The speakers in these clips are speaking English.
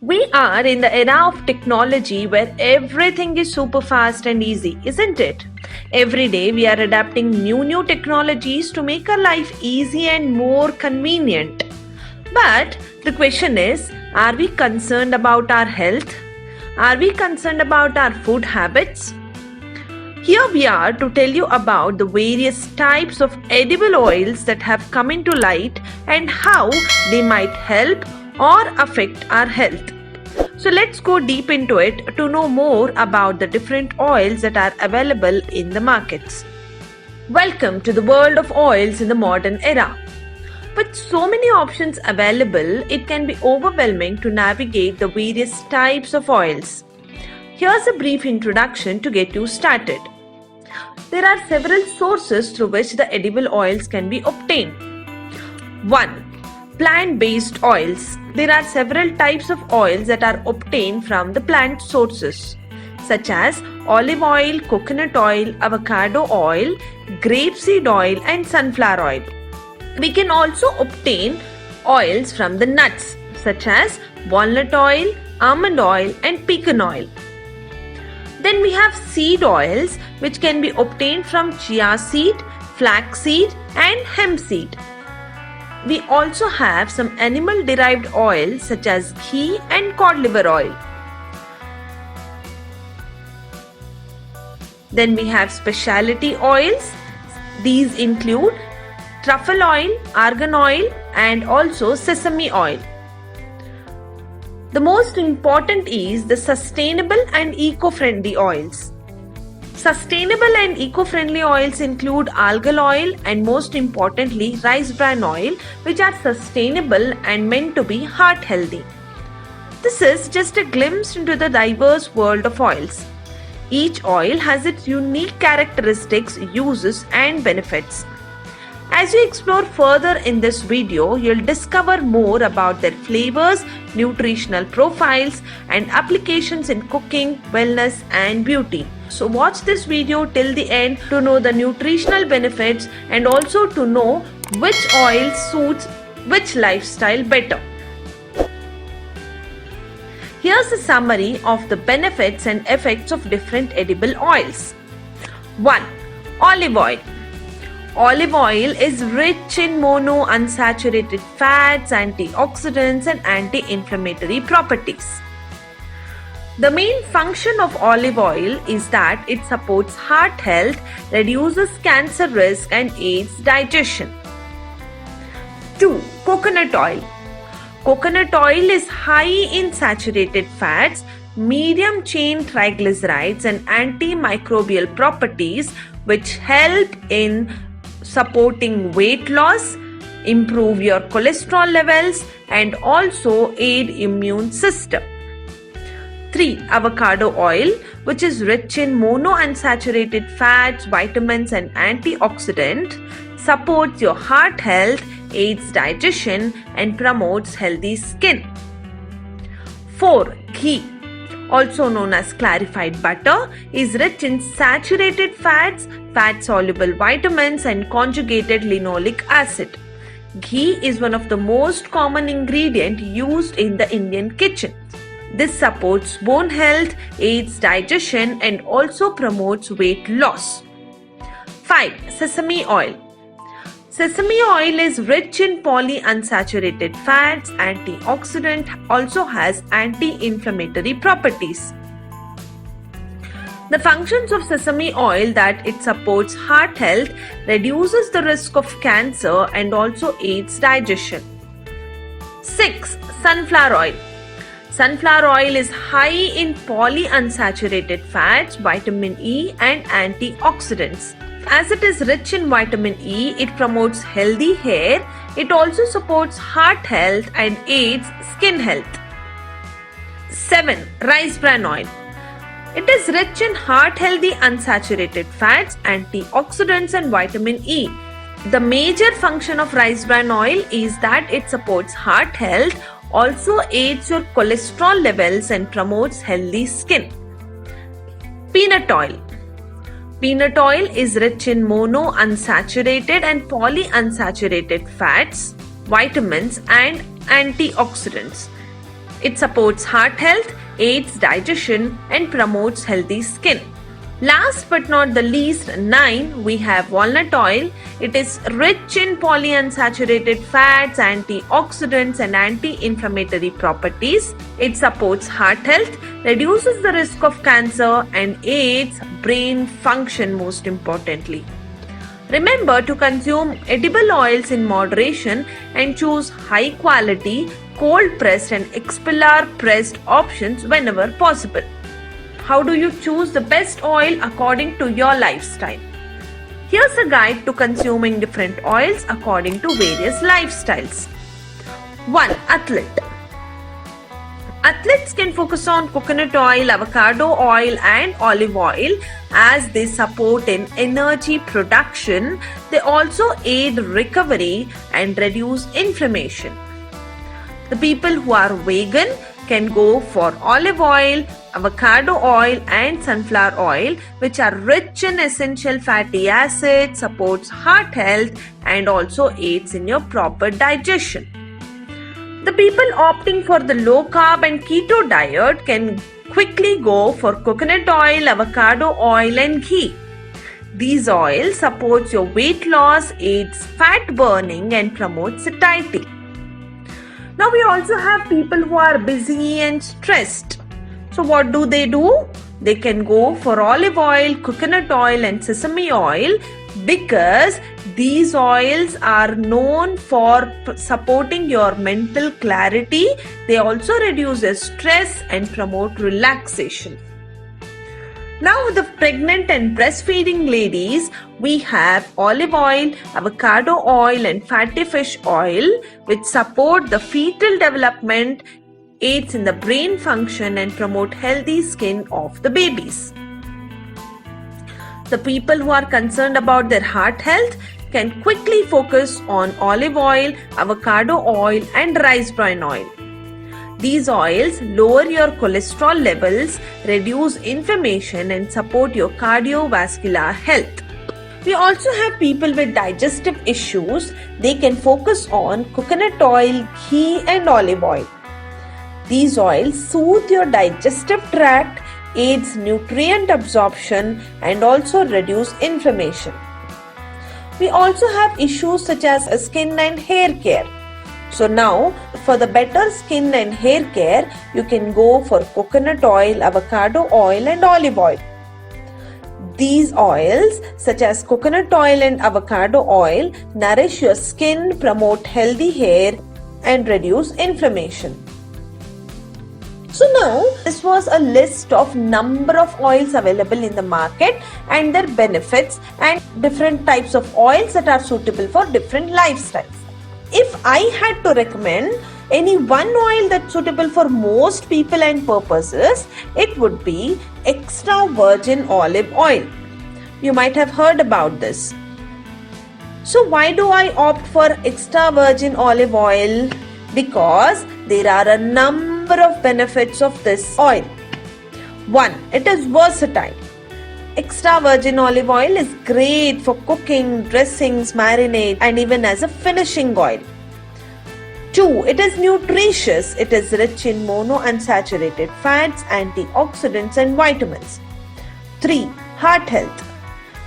We are in the era of technology where everything is super fast and easy, isn't it? Every day we are adapting new technologies to make our life easy and more convenient. But the question is, are we concerned about our health? Are we concerned about our food habits? Here we are to tell you about the various types of edible oils that have come into light and how they might help or affect our health. So let's go deep into it to know more about the different oils that are available in the markets. Welcome to the world of oils in the modern era. With so many options available, it can be overwhelming to navigate the various types of oils. Here's a brief introduction to get you started. There are several sources through which the edible oils can be obtained. 1. Plant-based oils. There are several types of oils that are obtained from the plant sources, such as olive oil, coconut oil, avocado oil, grapeseed oil, and sunflower oil. We can also obtain oils from the nuts, such as walnut oil, almond oil, and pecan oil. Then we have seed oils, which can be obtained from chia seed, flax seed, and hemp seed. We also have some animal derived oils such as ghee and cod liver oil. Then we have specialty oils. These include truffle oil, argan oil, and also sesame oil. The most important is the sustainable and eco-friendly oils. Sustainable and eco-friendly oils include algal oil and most importantly rice bran oil, which are sustainable and meant to be heart healthy. This is just a glimpse into the diverse world of oils. Each oil has its unique characteristics, uses and benefits. As you explore further in this video, you'll discover more about their flavors, nutritional profiles, and applications in cooking, wellness, and beauty. So watch this video till the end to know the nutritional benefits and also to know which oil suits which lifestyle better. Here's a summary of the benefits and effects of different edible oils. 1. Olive oil. Olive oil is rich in monounsaturated fats, antioxidants, and anti-inflammatory properties. The main function of olive oil is that it supports heart health, reduces cancer risk, and aids digestion. 2. Coconut oil. Coconut oil is high in saturated fats, medium chain triglycerides, and antimicrobial properties which help in supporting weight loss, improve your cholesterol levels, and also aid immune system. 3. Avocado oil, which is rich in monounsaturated fats, vitamins, and antioxidant, supports your heart health, aids digestion, and promotes healthy skin. 4. Ghee, also known as clarified butter, is rich in saturated fats, fat-soluble vitamins, and conjugated linoleic acid. Ghee is one of the most common ingredients used in the Indian kitchen. This supports bone health, aids digestion, and also promotes weight loss. 5. Sesame oil. Sesame oil is rich in polyunsaturated fats, antioxidant, also has anti-inflammatory properties. The functions of sesame oil that it supports heart health, reduces the risk of cancer, and also aids digestion. 6. Sunflower oil. Sunflower oil is high in polyunsaturated fats, vitamin E, and antioxidants. As it is rich in vitamin E, it promotes healthy hair. It also supports heart health and aids skin health. 7. Rice bran oil. It is rich in heart-healthy unsaturated fats, antioxidants, and vitamin E. The major function of rice bran oil is that it supports heart health, also aids your cholesterol levels, and promotes healthy skin. Peanut oil. Peanut oil is rich in monounsaturated and polyunsaturated fats, vitamins, and antioxidants. It supports heart health, aids digestion, and promotes healthy skin. Last but not the least, 9, we have walnut oil. It is rich in polyunsaturated fats, antioxidants, and anti-inflammatory properties. It supports heart health, reduces the risk of cancer, and aids brain function most importantly. Remember to consume edible oils in moderation and choose high quality, cold pressed and expeller pressed options whenever possible. How do you choose the best oil according to your lifestyle? Here's a guide to consuming different oils according to various lifestyles. 1. Athlete. Athletes can focus on coconut oil, avocado oil and olive oil as they support in energy production. They also aid recovery and reduce inflammation. The people who are vegan can go for olive oil, avocado oil and sunflower oil, which are rich in essential fatty acids, supports heart health and also aids in your proper digestion. The people opting for the low carb and keto diet can quickly go for coconut oil, avocado oil and ghee. These oils support your weight loss, aids fat burning and promotes satiety. Now we also have people who are busy and stressed. So what do? They can go for olive oil, coconut oil and sesame oil because these oils are known for supporting your mental clarity. They also reduce stress and promote relaxation. Now with the pregnant and breastfeeding ladies, we have olive oil, avocado oil and fatty fish oil which support the fetal development, aids in the brain function and promote healthy skin of the babies. The people who are concerned about their heart health can quickly focus on olive oil, avocado oil and rice bran oil. These oils lower your cholesterol levels, reduce inflammation and support your cardiovascular health. We also have people with digestive issues. They can focus on coconut oil, ghee and olive oil. These oils soothe your digestive tract, aids nutrient absorption and also reduce inflammation. We also have issues such as skin and hair care. So now for the better skin and hair care, you can go for coconut oil, avocado oil and olive oil. These oils such as coconut oil and avocado oil nourish your skin, promote healthy hair and reduce inflammation. So now this was a list of number of oils available in the market and their benefits and different types of oils that are suitable for different lifestyles. If I had to recommend any one oil that's suitable for most people and purposes, it would be extra virgin olive oil. You might have heard about this. So why do I opt for extra virgin olive oil? Because there are a number of benefits of this oil. 1. It is versatile. Extra virgin olive oil is great for cooking, dressings, marinade and even as a finishing oil. 2. It is nutritious. It is rich in monounsaturated fats, antioxidants and vitamins. 3. Heart health.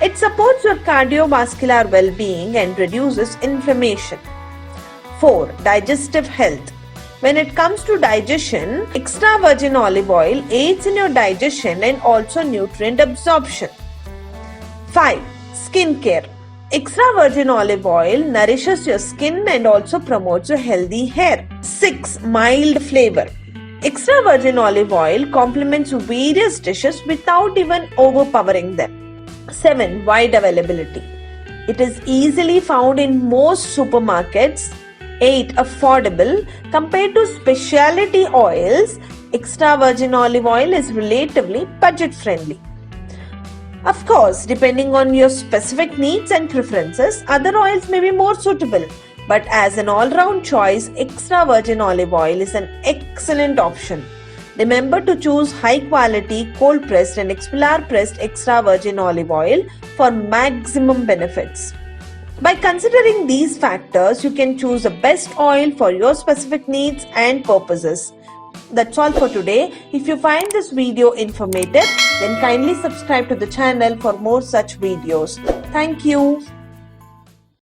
It supports your cardiovascular well-being and reduces inflammation. 4. Digestive health. When it comes to digestion, extra virgin olive oil aids in your digestion and also nutrient absorption. 5. Skincare. Extra virgin olive oil nourishes your skin and also promotes your healthy hair. 6. Mild flavor. Extra virgin olive oil complements various dishes without even overpowering them. 7. Wide availability. It is easily found in most supermarkets. 8. Affordable. Compared to specialty oils, extra virgin olive oil is relatively budget friendly. Of course, depending on your specific needs and preferences, other oils may be more suitable. But as an all-round choice, extra virgin olive oil is an excellent option. Remember to choose high quality, cold pressed and expeller pressed extra virgin olive oil for maximum benefits. By considering these factors, you can choose the best oil for your specific needs and purposes. that's all for today. If you find this video informative, then kindly subscribe to the channel for more such videos. Thank you.